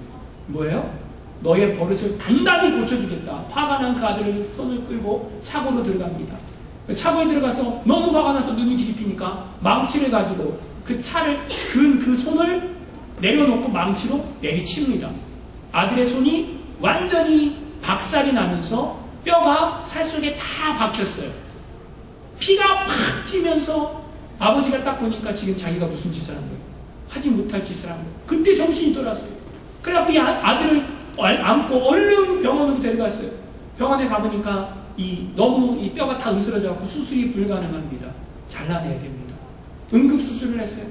뭐예요? 너의 버릇을 단단히 고쳐주겠다. 화가 난 그 아들을 손을 끌고 차고로 들어갑니다. 차고에 들어가서 너무 화가 나서 눈이 뒤집히니까 망치를 가지고 그 차를 그은 그 손을 내려놓고 망치로 내리칩니다. 아들의 손이 완전히 박살이 나면서 뼈가 살 속에 다 박혔어요. 피가 팍 튀면서 아버지가 딱 보니까 지금 자기가 무슨 짓을 한 거예요. 하지 못할 짓을 한 거예요. 그때 정신이 돌아왔어요. 그래갖고 이 아들을 안고 얼른 병원으로 데려갔어요. 병원에 가보니까 너무 이 뼈가 다 으스러져갖고 수술이 불가능합니다. 잘라내야 됩니다. 응급수술을 했어요.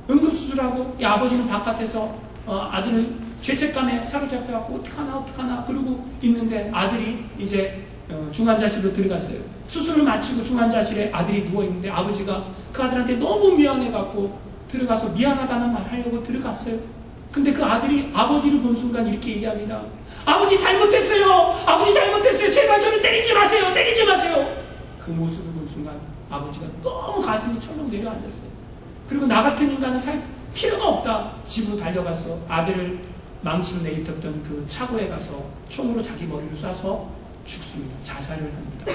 응급수술하고 이 아버지는 바깥에서 아들을 죄책감에 사로잡혀갖고 어떡하나 그러고 있는데, 아들이 이제 중환자실로 들어갔어요. 수술을 마치고 중환자실에 아들이 누워있는데 아버지가 그 아들한테 너무 미안해갖고 들어가서 미안하다는 말 하려고 들어갔어요. 근데 그 아들이 아버지를 본 순간 이렇게 얘기합니다. 아버지 잘못했어요. 아버지 잘못했어요. 제발 저를 때리지 마세요. 때리지 마세요. 그 모습을 본 순간 아버지가 너무 가슴이 철렁 내려앉았어요. 그리고 나 같은 인간은 필요가 없다. 집으로 달려가서 아들을 망치로 내리쳤던 그 차고에 가서 총으로 자기 머리를 쏴서 죽습니다. 자살을 합니다.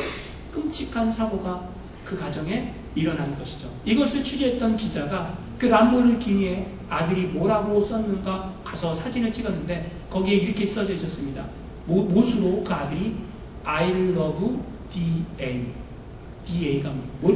끔찍한 사고가 그 가정에 일어난 것이죠. 이것을 취재했던 기자가 그 람보르기니에 아들이 뭐라고 썼는가 가서 사진을 찍었는데 거기에 이렇게 써져 있었습니다. 못으로 그 아들이 I love DA. DA가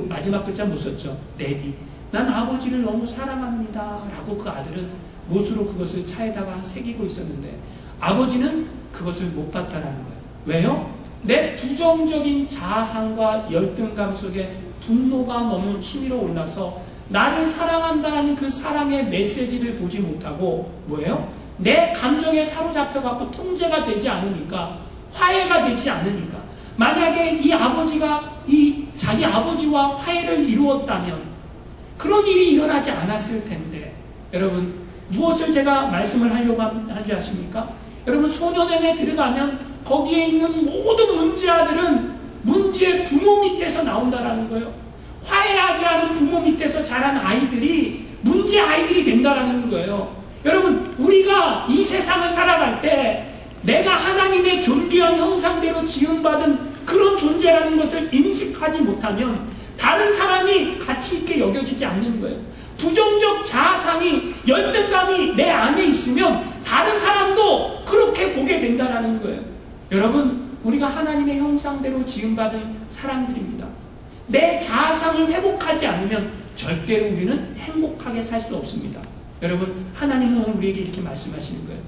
마지막 글자 못 썼죠. Daddy. 난 아버지를 너무 사랑합니다. 라고 그 아들은 못으로 그것을 차에다가 새기고 있었는데 아버지는 그것을 못 봤다라는 거예요. 왜요? 내 부정적인 자아상과 열등감 속에 분노가 너무 치밀어 올라서 나를 사랑한다는 그 사랑의 메시지를 보지 못하고 뭐예요? 내 감정에 사로잡혀갖고 통제가 되지 않으니까 화해가 되지 않으니까 만약에 이 아버지가 이 자기 아버지와 화해를 이루었다면 그런 일이 일어나지 않았을 텐데 여러분 무엇을 제가 말씀을 하려고 하지 않습니까? 여러분 소년원에 들어가면 거기에 있는 모든 문제아들은 문제의 부모 밑에서 나온다라는 거예요. 화해하지 않은 부모 밑에서 자란 아이들이 문제 아이들이 된다라는 거예요. 여러분 우리가 이 세상을 살아갈 때 내가 하나님의 존귀한 형상대로 지음받은 그런 존재라는 것을 인식하지 못하면 다른 사람이 가치 있게 여겨지지 않는 거예요. 부정적 자아상이 열등감이 내 안에 있으면 다른 사람도 그렇게 보게 된다는 거예요. 여러분 우리가 하나님의 형상대로 지음받은 사람들입니다. 내 자아상을 회복하지 않으면 절대로 우리는 행복하게 살 수 없습니다. 여러분 하나님은 오늘 우리에게 이렇게 말씀하시는 거예요.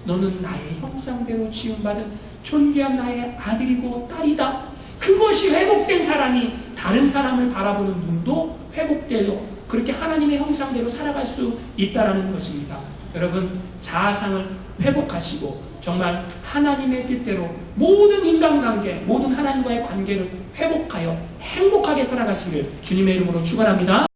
너는 나의 형상대로 지음받은 존귀한 나의 아들이고 딸이다. 그것이 회복된 사람이 다른 사람을 바라보는 눈도 회복되어 그렇게 하나님의 형상대로 살아갈 수 있다는 것입니다. 여러분 자아상을 회복하시고 정말 하나님의 뜻대로 모든 인간관계, 모든 하나님과의 관계를 회복하여 행복하게 살아가시길 주님의 이름으로 축원합니다.